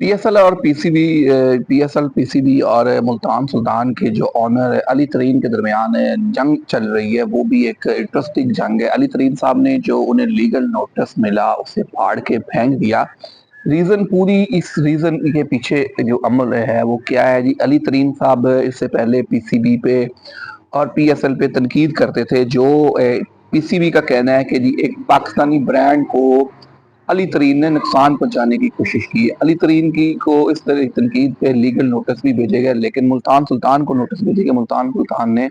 PSL और PCB PSL, PCB और मुल्तान सुल्तान के जो ऑनर अली तरीन के दरमियान जंग चल रही है, वो भी एक इंटरेस्टिंग जंग है। अली तरीन साहब ने जो उन्हें लीगल नोटिस मिला उसे फाड़ के फेंक दिया। रीजन पूरी इस रीजन के पीछे जो अमल है वो क्या है जी? अली तरीन साहब इससे पहले पीसीबी पे और पीएसएल पे तनकीद करते थे। जो पीसीबी का कहना है कि जी एक पाकिस्तानी ब्रांड को अली तरीन ने नुकसान पहुंचाने की कोशिश की। अली तरीन की को इस तरह की तनकीद पे लीगल नोटिस भी भेजे गए, लेकिन मुल्तान सुल्तान को नोटिस भेजे गए। मुल्तान सुल्तान ने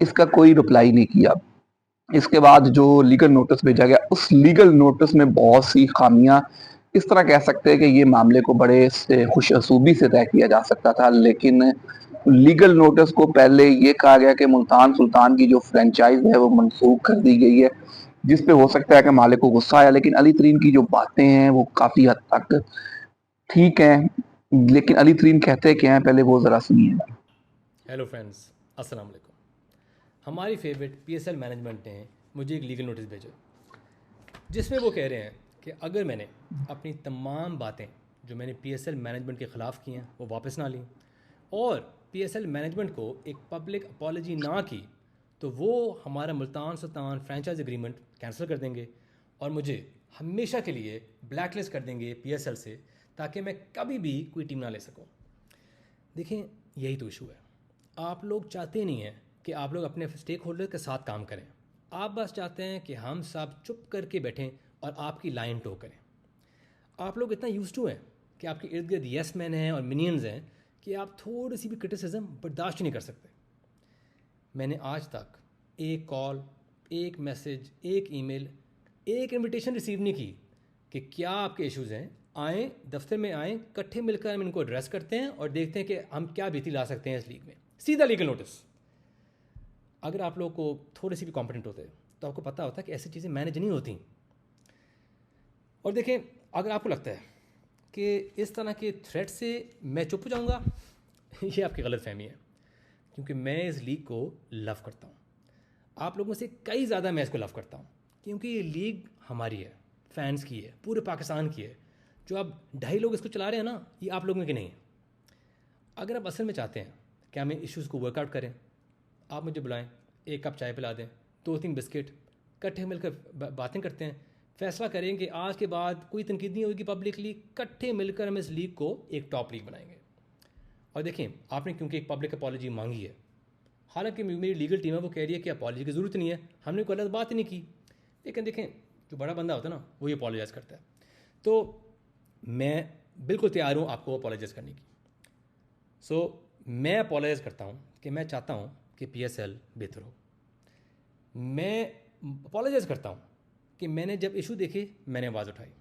इसका कोई रिप्लाई नहीं किया। इसके बाद जो लीगल नोटिस भेजा गया, उस लीगल नोटिस में बहुत सी खामियां, इस तरह कह सकते हैं कि ये मामले को बड़े से खुश असूबी से तय किया जा सकता था, लेकिन लीगल नोटिस को पहले ये कहा गया कि मुल्तान सुल्तान की जो फ्रेंचाइज है वो मनसूख कर दी गई है, जिस पे हो सकता है कि मालिक को गुस्सा आया। लेकिन अली तरीन की जो बातें हैं वो काफ़ी हद तक ठीक हैं, लेकिन अली तरीन कहते क्या हैं पहले वो ज़रा सुनिए। हेलो फ्रेंड्स, अस्सलाम वालेकुम। हमारी फेवरेट पीएसएल मैनेजमेंट ने मुझे एक लीगल नोटिस भेजा जिसमें वो कह रहे हैं कि अगर मैंने अपनी तमाम बातें जो मैंने पीएसएल मैनेजमेंट के ख़िलाफ़ की हैं वो वापस ना ली और पीएसएल मैनेजमेंट को एक पब्लिक अपॉलॉजी ना की तो वो हमारा Multan Sultan franchise agreement cancel कर देंगे और मुझे हमेशा के लिए ब्लैकलिस्ट कर देंगे पीएसएल से, ताकि मैं कभी भी कोई टीम ना ले सकूं। देखें, यही तो इशू है। आप लोग चाहते नहीं हैं कि आप लोग अपने स्टेक होल्डर के साथ काम करें। आप बस चाहते हैं कि हम सब चुप करके बैठें और आपकी लाइन टो करें। आप लोग इतना यूज टू हैं कि आपके इर्द गिर्द येस मैन हैं और मिनियंस हैं कि आप थोड़ी सी भी क्रिटिसिज्म बर्दाश्त ही नहीं कर सकते। मैंने आज तक एक कॉल, एक मैसेज, एक ईमेल, एक इनविटेशन रिसीव नहीं की कि क्या आपके इश्यूज़ हैं, आएँ दफ्तर में, आएँ इकट्ठे मिलकर हम इनको एड्रेस करते हैं और देखते हैं कि हम क्या बेहतरी ला सकते हैं इस लीग में। सीधा लीगल नोटिस। अगर आप लोग को थोड़े से भी कॉम्पिटेंट होते तो आपको पता होता कि ऐसी चीज़ें मैनेज नहीं होती। और देखें, अगर आपको लगता है कि इस तरह के थ्रेट से मैं चुप हो जाऊँगा, ये आपकी गलत फहमी है, क्योंकि मैं इस लीग को लव करता हूँ। आप लोगों से कई ज़्यादा मैं इसको लव करता हूँ, क्योंकि ये लीग हमारी है, फैंस की है, पूरे पाकिस्तान की है। जो अब 2.5 लोग इसको चला रहे हैं ना, ये आप लोगों की नहीं है। अगर आप असल में चाहते हैं कि हमें इश्यूज़ को वर्कआउट करें, आप मुझे बुलाएं, एक कप चाय पिला दें, 2-3 बिस्किट, इकट्ठे मिलकर बातें करते हैं, फैसला करें कि आज के बाद कोई तनकीद नहीं होगी पब्लिकली, इकट्ठे मिलकर हम इस लीग को एक टॉप लीग बनाएंगे। और देखें, आपने क्योंकि एक पब्लिक अपॉलॉजी मांगी है, हालांकि मेरी लीगल टीम है वो कह रही है कि अपॉलॉजी की ज़रूरत नहीं है, हमने कोई गलत बात ही नहीं की। लेकिन देखें, जो बड़ा बंदा होता है ना, वो ये अपॉलोजाइज़ करता है। तो मैं बिल्कुल तैयार हूँ आपको अपॉलोजाइज़ करने की। मैं अपॉलोजाइज़ करता हूँ कि मैं चाहता हूँ कि पीएसएल बेहतर हो। मैं अपॉलोजाइज़ करता हूँ कि मैंने जब इशू देखे मैंने आवाज़ उठाई।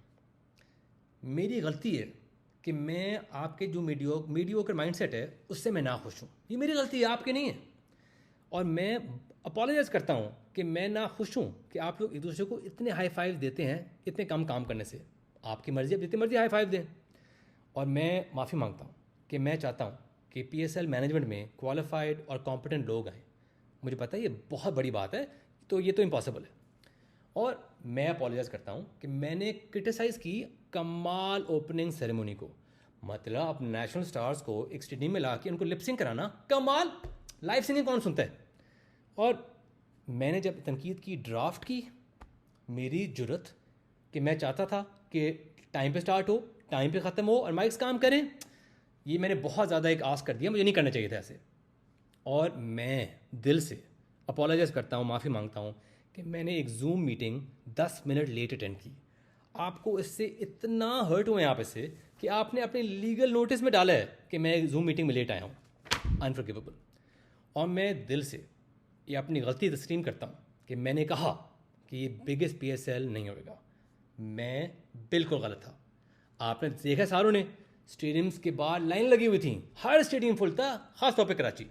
मेरी गलती है कि मैं आपके जो मीडियोकर माइंडसेट है उससे मैं ना खुश हूँ। ये मेरी गलती है, आपके नहीं है। और मैं अपॉलोजाइज़ करता हूँ कि मैं ना खुश हूँ कि आप लोग एक दूसरे को इतने हाई फाइव देते हैं इतने कम काम करने से। आपकी मर्ज़ी, अब जितनी मर्ज़ी हाई फाइव दें। और मैं माफ़ी मांगता हूँ कि मैं चाहता हूँ कि पीएसएल मैनेजमेंट में क्वालिफाइड और कॉम्पिटेंट लोग आएँ। मुझे पता है ये बहुत बड़ी बात है, तो ये तो इम्पॉसिबल है। और मैं अपॉलोजाइज़ करता हूँ कि मैंने क्रिटिसाइज़ की कमाल ओपनिंग सेरेमनी को। मतलब अब नेशनल स्टार्स को एक स्टेडियम में ला के उनको लिपसिंग कराना कमाल। लाइव सिंगिंग कौन सुनता है? और मैंने जब तनकीद की, ड्राफ्ट की, मेरी जुर्रत कि मैं चाहता था कि टाइम पे स्टार्ट हो, टाइम पे ख़त्म हो और माइक्स काम करें, ये मैंने बहुत ज़्यादा एक आस कर दिया, मुझे नहीं करना चाहिए था ऐसे। और मैं दिल से अपॉलोजाइज़ करता हूँ, माफ़ी मांगता हूँ कि मैंने एक Zoom meeting 10 minute late attend की। आपको इससे इतना हर्ट हुए आप इससे कि आपने अपने लीगल नोटिस में डाला है कि मैं जूम मीटिंग में लेट आया हूँ। अनफॉरगिवेबल। और मैं दिल से ये अपनी गलती तस्लीम करता हूँ कि मैंने कहा कि ये बिगेस्ट पीएसएल नहीं होगा। मैं बिल्कुल गलत था। आपने देखा सारों ने, स्टेडियम्स के बाहर लाइन लगी हुई थी, हर स्टेडियम फुल था, ख़ास तौर पे कराची।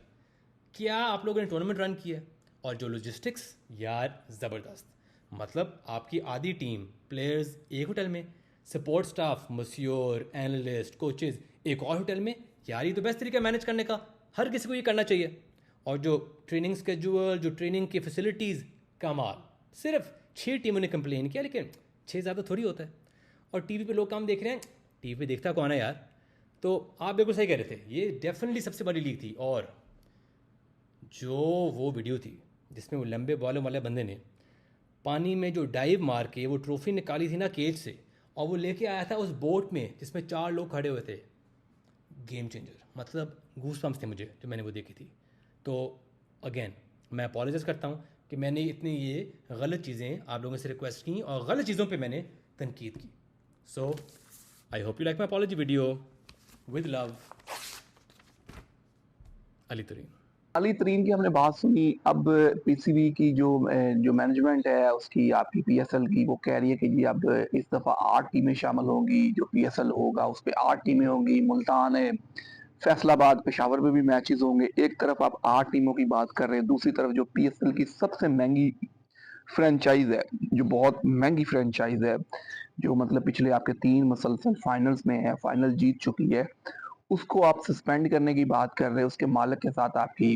क्या आप लोगों ने टूर्नामेंट रन किया? और जो लॉजिस्टिक्स यार, ज़बरदस्त। मतलब आपकी आधी टीम, प्लेयर्स एक होटल में, सपोर्ट स्टाफ, मस्योर, एनालिस्ट, कोचेज़ एक और होटल में। यार ये तो बेस्ट तरीका है मैनेज करने का, हर किसी को ये करना चाहिए। और जो ट्रेनिंग स्केड्यूल, जो ट्रेनिंग की फैसिलिटीज़, कमाल। सिर्फ 6 टीमों ने कंप्लेन किया, लेकिन 6 ज़्यादा थोड़ी होता है। और टीवी पे लोग काम देख रहे हैं। टीवी पे देखता कौन है यार? तो आप बिल्कुल सही कह रहे थे, ये डेफिनेटली सबसे बड़ी लीग थी। और जो वो वीडियो थी जिसमें वो लंबे बॉलों वाले बंदे ने पानी में जो डाइव मार के वो ट्रॉफी निकाली थी ना केज से, और वो लेके आया था उस बोट में जिसमें 4 लोग खड़े हुए थे, गेम चेंजर। मतलब गूस बम्स थे मुझे जो मैंने वो देखी थी। तो अगेन मैं अपोलोजाइज करता हूँ कि मैंने इतनी ये गलत चीज़ें आप लोगों से रिक्वेस्ट की और गलत चीज़ों पे मैंने तनकीद की। So I hope you like my apology video. With love, Ali Tareen. Ali तरीन की हमने बात सुनी। अब पीसीबी की जो मैनेजमेंट है उसकी, आपकी पीएसएल की, वो कह रही है कि जी अब इस दफ़ा 8 टीमें शामिल होंगी। जो पीएसएल होगा उस पे 8 टीमें होंगी। मुल्तान है, फैसलाबाद, पेशावर में भी मैचेस होंगे। एक तरफ आप 8 टीमों की बात कर रहे हैं, दूसरी तरफ जो पीएसएल की सबसे महंगी फ्रेंचाइज है, जो बहुत महंगी फ्रेंचाइज है, जो मतलब पिछले आपके 3 मुसलसल फाइनल्स में है, फाइनल जीत चुकी है, उसको आप सस्पेंड करने की बात कर रहे हैं। उसके मालिक के साथ आपकी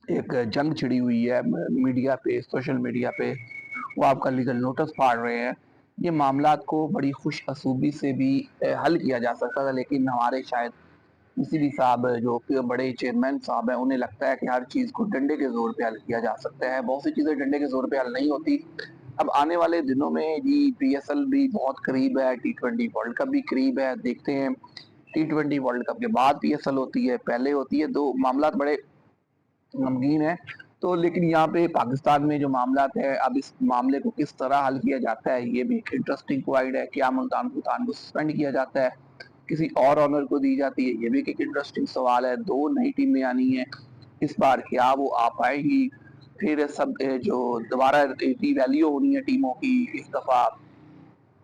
एक जंग छिड़ी हुई है मीडिया पे, सोशल मीडिया पे, वो आपका लीगल नोटिस फाड़ रहे हैं। ये मामलात को बड़ी खुश असलूबी से भी हल किया जा सकता था, लेकिन हमारे शायद पीसीबी साहब जो बड़े चेयरमैन साहब हैं, उन्हें लगता है कि हर चीज़ को डंडे के ज़ोर पे हल किया जा सकता है। बहुत सी चीज़ें डंडे के ज़ोर पे हल नहीं होती। अब आने वाले दिनों में जी पीएसएल भी बहुत करीब है, टी20 वर्ल्ड कप भी करीब है। देखते हैं टी20 वर्ल्ड कप के बाद पीएसएल होती है, पहले होती है, दो मामलात बड़े गमगीन है। तो लेकिन यहाँ पे पाकिस्तान में जो मामला है, अब इस मामले को किस तरह हल किया जाता है, ये भी एक इंटरेस्टिंग पॉइंट है। क्या मुल्तान सुल्तान को सस्पेंड किया जाता है, किसी और ऑनर को दी जाती है, ये भी एक इंटरेस्टिंग सवाल है। 2 नई टीमें आनी है इस बार, क्या वो आ पाएंगी? फिर सब जो दोबारा रीवैल्यू होनी है टीमों की इस दफा,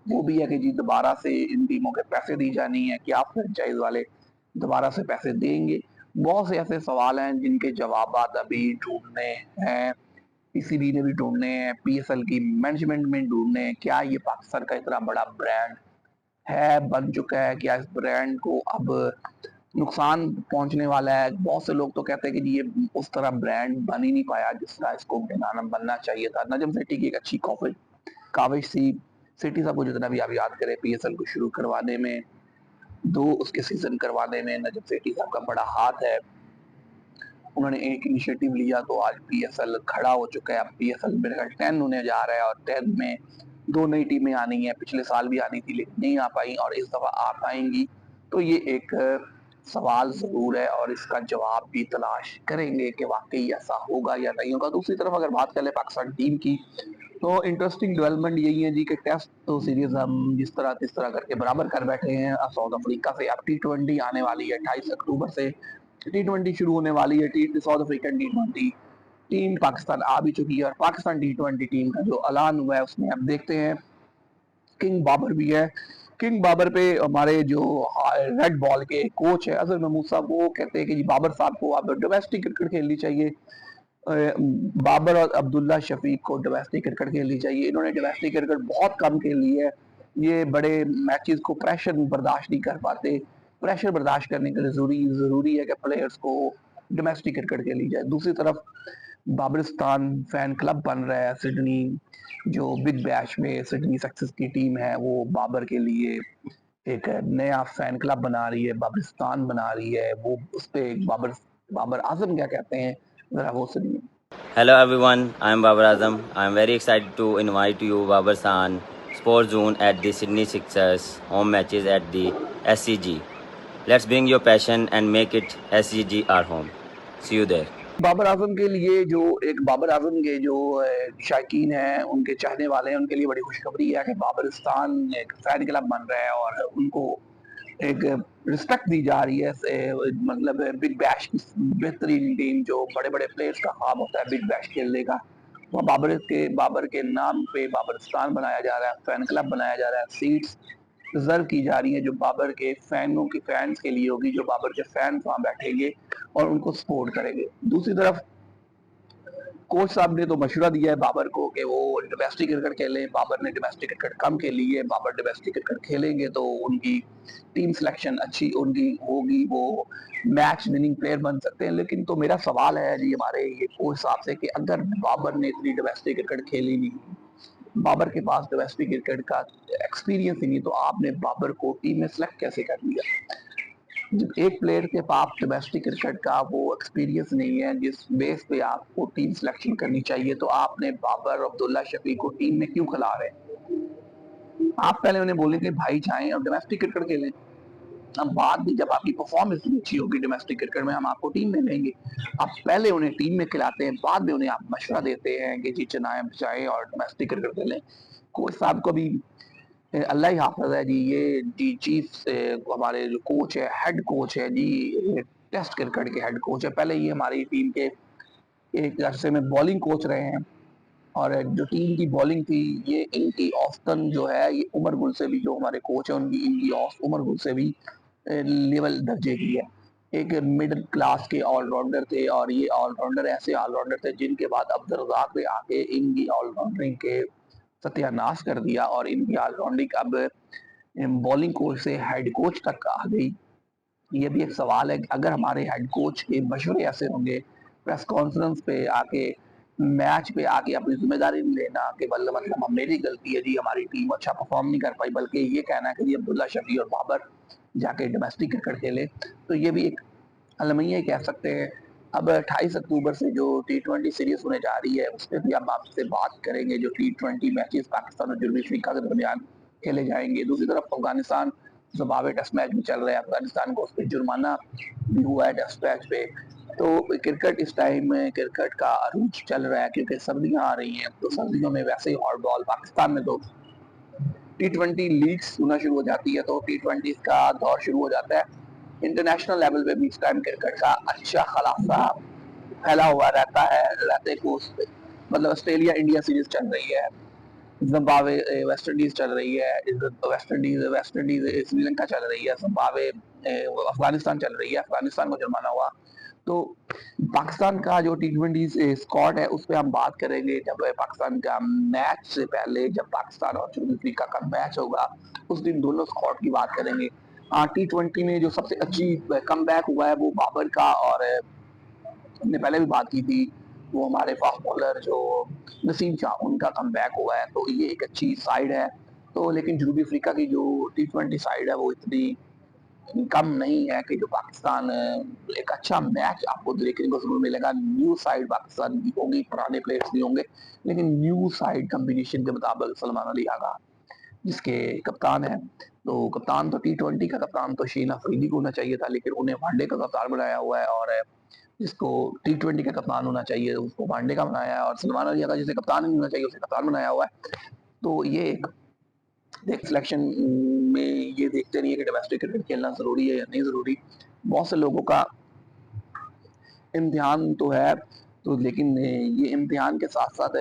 वो भी है कि जी दोबारा से इन टीमों के पैसे दी जानी है, क्या फ्रेंचाइज वाले दोबारा से पैसे देंगे? बहुत से ऐसे सवाल हैं जिनके जवाब अभी ढूंढने हैं, पीसीबी ने भी ढूंढने हैं, पीएसएल की मैनेजमेंट में ढूंढने हैं। क्या ये पाकिस्तान का इतना बड़ा ब्रांड है, बन चुका है, क्या इस ब्रांड को अब नुकसान पहुंचने वाला है? बहुत से लोग तो कहते हैं कि ये उस तरह ब्रांड बन ही नहीं पाया जिस तरह इसको बनना चाहिए था। नजम सेठी की एक अच्छी काविश थी। सिटी साहब को जितना भी आप याद करें, पीएसएल को शुरू करवाने में, 2 उसके सीजन करवाने में नजम सेठी साहब का बड़ा हाथ है। उन्होंने एक इनिशिएटिव लिया तो आज पीएसएल खड़ा हो चुका है। अब पीएसएल मेरे ख्याल 10 होने जा रहा है और 10 में 2 नई टीमें आनी है। पिछले साल भी आनी थी लेकिन नहीं आ पाई, और इस दफा आ पाएंगी। तो ये एक सवाल जरूर है और इसका जवाब भी तलाश करेंगे कि वाकई ऐसा होगा या नहीं होगा। दूसरी तरफ अगर बात करें पाकिस्तान टीम की, तो इंटरेस्टिंग डेवलपमेंट यही है जी कि टेस्ट तो सीरीज हम जिस तरह करके बराबर कर बैठे हैं साउथ अफ्रीका से। अब टी20 आने वाली है 28 अक्टूबर से, टी20 शुरू होने वाली है। साउथ अफ्रीकन टी20 टीम पाकिस्तान आ भी चुकी है और पाकिस्तान टी20 टीम का जो ऐलान हुआ है उसमें अब देखते हैं किंग बाबर भी है। किंग बाबर पे हमारे जो रेड बॉल के कोच है अजहर महमूद साहब, वो कहते हैं कि जी बाबर साहब को अब डोमेस्टिक क्रिकेट खेलनी चाहिए। बाबर और अब्दुल्ला शफीक को डोमेस्टिक क्रिकेट खेलनी चाहिए। इन्होंने डोमेस्टिक क्रिकेट बहुत कम खेली है। ये बड़े मैचेस को प्रेशर बर्दाश्त नहीं कर पाते। प्रेशर बर्दाश्त करने के लिए जरूरी है कि प्लेयर्स को डोमेस्टिक क्रिकेट खेली जाए। दूसरी तरफ बाबरिस्तान फैन क्लब बन रहा है सिडनी, जो बिग बैश में सिडनी सक्सेस की टीम है, वो बाबर के लिए एक नया फैन क्लब बना रही है, बाबरिस्तान बना रही है। वो उस पे बाबर बाबर आजम क्या कहते हैं, जरा वो सुनिए। Hello everyone, I am Babar Azam. I am very excited to invite you Babar San Sports Zone at the Sydney Sixers home matches at the SCG. Let's bring your passion and make it SCG our home. See you there. Babar Azam के लिए जो एक बाबर आजम के जो शायकीन हैं, उनके चाहने वाले हैं, उनके लिए बड़ी खुशखबरी है कि बाबरिस्तान एक फैन क्लब बन रहा है और उनको एक रिस्पेक्ट दी जा रही है। मतलब बिग बैश की बेहतरीन टीम, जो बड़े बड़े प्लेयर्स का ख्वाब होता है बिग बैश खेलने का, वहाँ बाबर के नाम पे बाबरिस्तान बनाया जा रहा है, फैन क्लब बनाया जा रहा है। सीट्स रिजर्व की जा रही है जो बाबर के फैंस के लिए होगी, जो बाबर के फैंस वहाँ बैठेंगे और उनको सपोर्ट करेंगे। दूसरी तरफ कोच साहब ने तो मशवरा दिया है बाबर को कि वो डोमेस्टिक क्रिकेट खेलें। बाबर ने डोमेस्टिक क्रिकेट कम खेली है, बाबर डोमेस्टिक क्रिकेट खेलेंगे तो उनकी टीम सिलेक्शन अच्छी उनकी होगी, वो मैच विनिंग प्लेयर बन सकते हैं। लेकिन तो मेरा सवाल है जी हमारे ये कोच साहब से कि अगर बाबर ने इतनी डोमेस्टिक क्रिकेट खेली नहीं, बाबर के पास डोमेस्टिक क्रिकेट का एक्सपीरियंस ही नहीं, तो आपने बाबर को टीम में सिलेक्ट कैसे कर लिया? जब एक प्लेयर के पास डोमेस्टिक क्रिकेट का वो एक्सपीरियंस नहीं है जिस बेस पे आपको टीम सिलेक्शन करनी चाहिए, तो आपने बाबर अब्दुल्ला शफी को टीम में क्यों खिला रहे हैं? आप पहले उन्हें बोलेंगे भाई जाएं और डोमेस्टिक क्रिकेट खेलें, अब बाद में जब आपकी परफॉर्मेंस अच्छी होगी डोमेस्टिक क्रिकेट में हम आपको टीम में लेंगे। आप पहले उन्हें टीम में खिलाते हैं, बाद में उन्हें आप मशवरा देते हैं कि जी चनाएं जाएं और डोमेस्टिक क्रिकेट खेलें। कोच साहब को भी अल्लाह ही हाफ़िज़ है जी, ये जी चीफ हमारे जो कोच है, हेड कोच है जी, टेस्ट क्रिकेट के हेड कोच है। पहले ये हमारी टीम के एक अरसे में बॉलिंग कोच रहे हैं और जो टीम की बॉलिंग थी ये इनकी औसतन जो है ये उमर गुल से भी, जो हमारे कोच है उनकी इनकी उमर गुल से भी लेवल दर्जे की है। एक मिडिल क्लास के ऑलराउंडर थे और ये ऑलराउंडर ऐसे ऑलराउंडर थे जिनके बाद अब्दुल रज़ाक ने आके इनकी ऑलराउंडरिंग के सत्यानाश कर दिया और इनकी ऑलराउंडिंग अब बॉलिंग कोच से हेड कोच तक आ गई। ये भी एक सवाल है कि अगर हमारे हेड कोच के मशवरे ऐसे होंगे, प्रेस कॉन्फ्रेंस पे आके, मैच पे आके अपनी जिम्मेदारी नहीं लेना कि मतलब मेरी गलती है जी हमारी टीम अच्छा परफॉर्म नहीं कर पाई, बल्कि ये कहना है कि जी अब्दुल्ला शफी और बाबर जाके डोमेस्टिक क्रिकेट खेले, तो ये भी एक अलमिया ही कह सकते हैं। अब 28 अक्टूबर से जो T20 सीरीज होने जा रही है उस पर भी हम आपसे बात करेंगे। जो T20 मैचेस पाकिस्तान और जनूबी अफ्रीका के दरमियान खेले जाएंगे। दूसरी तरफ अफगानिस्तान ज़िम्बाब्वे टेस्ट मैच भी चल रहा है, अफगानिस्तान को उस पर जुर्माना भी हुआ है टेस्ट मैच पे। तो क्रिकेट इस टाइम में क्रिकेट का अरूज चल रहा है क्योंकि सर्दियां आ रही हैं, तो सर्दियों में वैसे ही हॉट बॉल पाकिस्तान में तो T20 लीग्स होना शुरू हो जाती है, तो T20 का दौर शुरू हो जाता है। इंटरनेशनल लेवल पे भी इस टाइम क्रिकेट का अच्छा खासा फैला हुआ रहता है। रहते को मतलब ऑस्ट्रेलिया इंडिया सीरीज चल रही है, जिम्बाब्वे वेस्ट इंडीज चल रही है, वेस्ट इंडीज श्रीलंका चल रही है, जिम्बाब्वे अफगानिस्तान चल रही है, अफगानिस्तान को जुर्माना हुआ। तो पाकिस्तान का जो T20 स्क्वाड है उस पर हम बात करेंगे जब पाकिस्तान का मैच से पहले, जब पाकिस्तान और जनूबी अफ्रीका का मैच होगा उस दिन दोनों स्क्वाड की बात करेंगे। T20 में जो सबसे अच्छी कम हुआ है वो बाबर का, और हमने पहले भी बात की थी वो हमारे फास्ट बॉलर जो नसीम शाह उनका कम हुआ है, तो ये एक अच्छी साइड है। तो लेकिन जनूबी अफ्रीका की जो T20 साइड है वो इतनी कम नहीं है कि जो पाकिस्तान एक अच्छा मैच आपको देखने को जरूर मिलेगा। न्यू साइड पाकिस्तान की होगी, पुराने प्लेयर्स भी होंगे, लेकिन न्यू साइड कॉम्बिनेशन के मुताबिक सलमान अली आगा जिसके कप्तान है, तो कप्तान तो T20 का कप्तान तो शीन अफरीदी को होना चाहिए था, लेकिन उन्हें वनडे का कप्तान बनाया हुआ है, और जिसको T20 का कप्तान होना चाहिए उसको वनडे का बनाया है, और सलमान अली आगा जिसे कप्तान नहीं होना चाहिए उसे कप्तान बनाया हुआ है। तो ये एक देख सिलेक्शन में ये देखते नहीं है कि डोमेस्टिक क्रिकेट खेलना जरूरी है या नहीं जरूरी। बहुत से लोगों का इम्तिहान तो है, तो लेकिन ये इम्तिहान के साथ साथ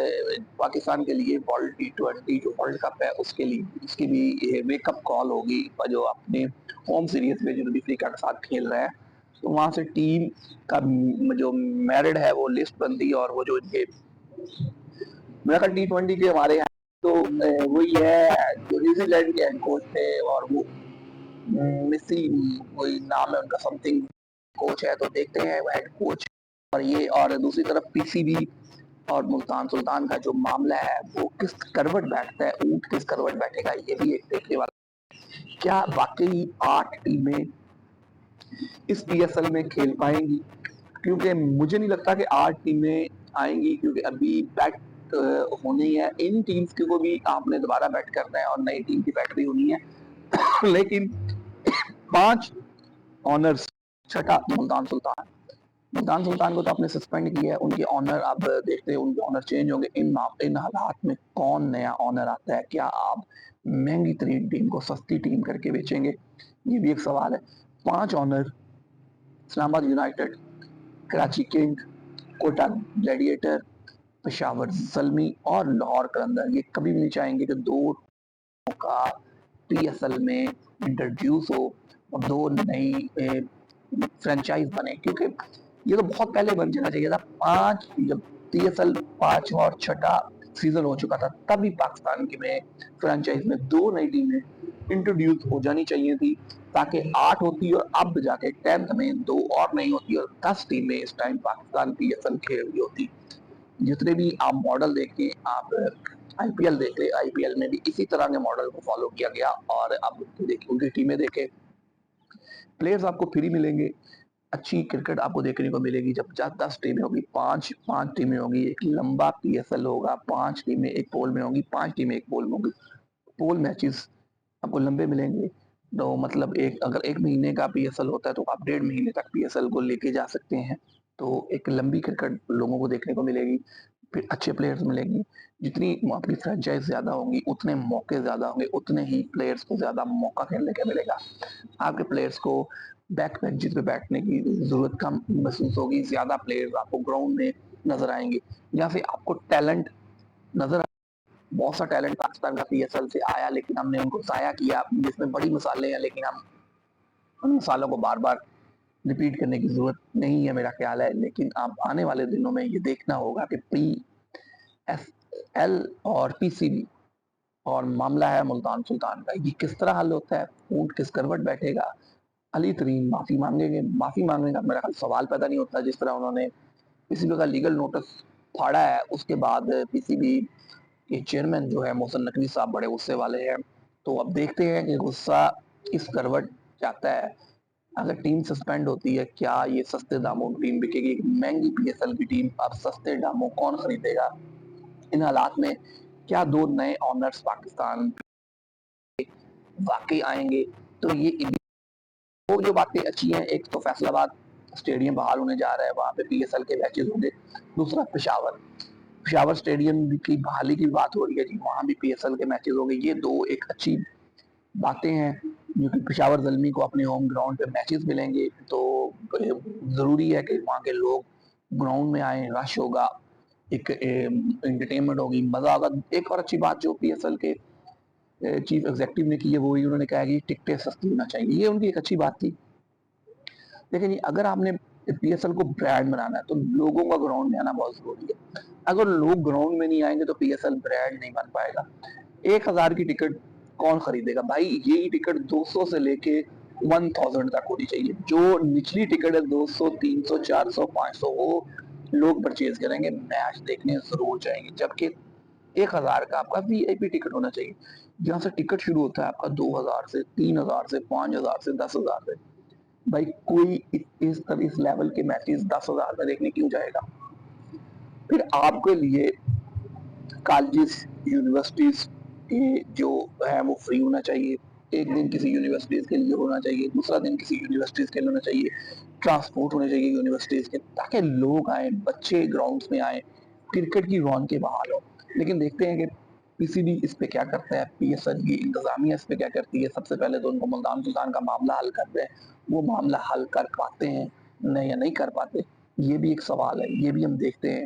पाकिस्तान के लिए वर्ल्ड T20 जो वर्ल्ड कप है उसके लिए उसकी भी वेकअप कॉल होगी, जो अपने होम सीरीज में जनूबी अफ्रीका के साथ खेल रहा है, तो वहां से टीम का जो मेरिट है वो लिस्ट बनती है, और वो जो इनके मेरा T20 के हमारे यहाँ तो वही है जो न्यूजीलैंड के हेड कोच थे, और वो मिसी वही नाम है उनका समथिंग कोच है, तो देखते हैं हेड कोच। और ये और दूसरी तरफ पीसीबी और मुल्तान सुल्तान का जो मामला है वो किस करवट बैठता है, ऊंट किस करवट बैठेगा, ये भी एक देखने वाला। क्या वाकई 8 टीमें इस पीएसएल में खेल पाएंगी? क्योंकि मुझे नहीं लगता कि 8 टीमें आएंगी, क्योंकि अभी बैट होनी है, इन टीम्स को भी आपने दोबारा बैट करना है और नई टीम की बैटरी होनी है। लेकिन 5 ऑनर्स, छठा मुल्तान सुल्तान को तो आपने सस्पेंड किया है, उनके ऑनर अब देखते हैं उनके ऑनर चेंज होंगे। इन हालात में कौन नया ऑनर आता है? क्या आप महंगी तरीन टीम को सस्ती टीम करके बेचेंगे? ये भी एक सवाल है। 5 owner, Islamabad United, Karachi King, Quetta Gladiator, Peshawar Zalmi और लाहौर कलंदर, ये कभी भी नहीं चाहेंगे कि 2 का पीएसएल में इंट्रोड्यूस हो और 2 नई फ्रेंचाइज बने, क्योंकि ये तो बहुत पहले बन जाना चाहिए था। 5 जब पीएसएल 5 और 6 सीजन हो चुका था तभी पाकिस्तान की में फ्रेंचाइज में 2 नई टीमें इंट्रोड्यूस हो जानी चाहिए थी, ताकि 8 होती और अब जाके 10th में 2 और नहीं होती और 10 टीमें इस टाइम पाकिस्तान पीएसएल खेल रही होती। जितने भी आप मॉडल देखें, आप आईपीएल देख ले, आईपीएल में भी इसी तरह के मॉडल को फॉलो किया गया, और अब देखिए उनकी टीमें देखें, प्लेयर्स आपको फ्री मिलेंगे, अच्छी क्रिकेट आपको देखने को मिलेगी। जब 10 टीमें होगी, 5 टीमें होंगी, एक लंबा पीएसएल होगा, 5 टीमें एक पोल में होंगी, 5 टीमें एक पोल में होंगी। पोल मैचेस आपको लंबे मिलेंगे, तो मतलब अगर 1 महीने का पीएसएल होता है तो आप 1.5 महीने तक पीएसएल को लेके जा सकते हैं। तो एक लंबी क्रिकेट लोगों को देखने को मिलेगी, फिर अच्छे प्लेयर्स मिलेंगी। जितनी आपकी फ्रेंचाइज़ ज़्यादा होंगी, उतने मौके ज़्यादा होंगे, उतने ही प्लेयर्स को ज़्यादा मौका खेलने का मिलेगा। आपके प्लेयर्स को बैक बेंचेस पे बैठने की ज़रूरत कम महसूस होगी, ज़्यादा प्लेयर्स आपको ग्राउंड में नज़र आएँगे, जहाँ से आपको टैलेंट नज़र बहुत सा टैलेंट पाकिस्तान का पीएसएल से आया, लेकिन हमने उनको ज़ाया किया, जिसमें बड़ी मिसालें हैं, लेकिन हम उन मिसालों को बार-बार रिपीट करने की ज़रूरत नहीं है मेरा ख्याल है। लेकिन अब आने वाले दिनों में ये देखना होगा कि पीएसएल और पीसीबी और मामला है मुल्तान सुल्तान का, ये किस तरह हल होता है, ऊँट किस करवट बैठेगा। अली तरीन माफ़ी मांगेंगे, माफ़ी मांगने का मेरा ख्याल सवाल पैदा नहीं होता। जिस तरह उन्होंने पीसीबी का लीगल नोटिस फाड़ा है, उसके बाद पीसीबी के चेयरमैन जो है मोहसिन नकवी साहब बड़े गुस्से वाले हैं। तो अब देखते हैं कि गुस्सा किस करवट जाता है। अगर टीम सस्पेंड होती है, क्या ये सस्ते दामों की टीम बिकेगी? महंगी पीएसएल की टीम अब सस्ते दामों कौन खरीदेगा? इन हालात में क्या 2 नए ओनर्स पाकिस्तान वाकई आएंगे? तो ये वो जो बातें अच्छी हैं, एक तो फैसलाबाद स्टेडियम बहाल होने जा रहा है, वहाँ पे पीएसएल के मैचेस होंगे। दूसरा पेशावर स्टेडियम की बहाली की बात हो रही है जी, वहाँ भी पीएसएल के मैचेस होंगे। ये 2 एक अच्छी बातें हैं, जो कि पेशावर ज़ल्मी को अपने होम ग्राउंड पे मैचेस मिलेंगे, तो ज़रूरी है कि वहाँ के लोग ग्राउंड में आएँ, रश होगा, एक एंटरटेनमेंट होगी, मज़ा होगा। एक और अच्छी बात जो पीएसएल के चीफ एग्जीक्यूटिव ने की है, वो ही उन्होंने कहा कि टिकटें सस्ती होना चाहिए। ये उनकी एक अच्छी बात थी। लेकिन अगर आपने पीएसएल को ब्रांड बनाना है, तो लोगों का ग्राउंड में आना बहुत ज़रूरी है। अगर लोग ग्राउंड में नहीं आएँगे, तो पीएसएल ब्रांड नहीं बन पाएगा। 1000 की टिकट कौन खरीदेगा? भाई यही टिकट 200 से लेके 1000 तक होनी चाहिए। जो निचली टिकट है 200, 300, 400, 500 वो लोग परचेज़ करेंगे, मैच देखने ज़रूर जाएँगे। जबकि 1000 का आपका वीआईपी टिकट होना चाहिए, जहाँ से टिकट शुरू होता है आपका 2000 से, 3000 से, 5000 से, 10,000 से। भाई कोई इस लेवल के मैचेस 10,000 में देखने क्यों जाएगा? फिर आपके लिए कॉलेजेस, यूनिवर्सिटीज के जो है वो फ्री होना चाहिए। एक दिन किसी यूनिवर्सिटीज के लिए होना चाहिए, दूसरा दिन किसी यूनिवर्सिटीज के लिए होना चाहिए। ट्रांसपोर्ट होने चाहिए यूनिवर्सिटीज के, ताकि लोग आए, बच्चे ग्राउंड्स में आए, क्रिकेट की रौनकें बहाल हो। लेकिन देखते हैं कि पीसीबी इस पे क्या करता है, पीएसएल की इंतजामिया इस पे क्या करती है। सबसे पहले तो उनको मुल्तान सुल्तान का मामला हल करते हैं, वो मामला हल कर पाते हैं नहीं या नहीं कर पाते, ये भी एक सवाल है, ये भी हम देखते हैं।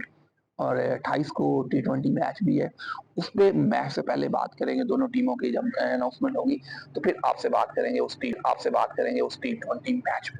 और 28 को टी20 मैच भी है, उस पे मैच से पहले बात करेंगे। दोनों टीमों की जब अनाउंसमेंट होगी, तो फिर आपसे बात करेंगे उस टी20 मैच पे।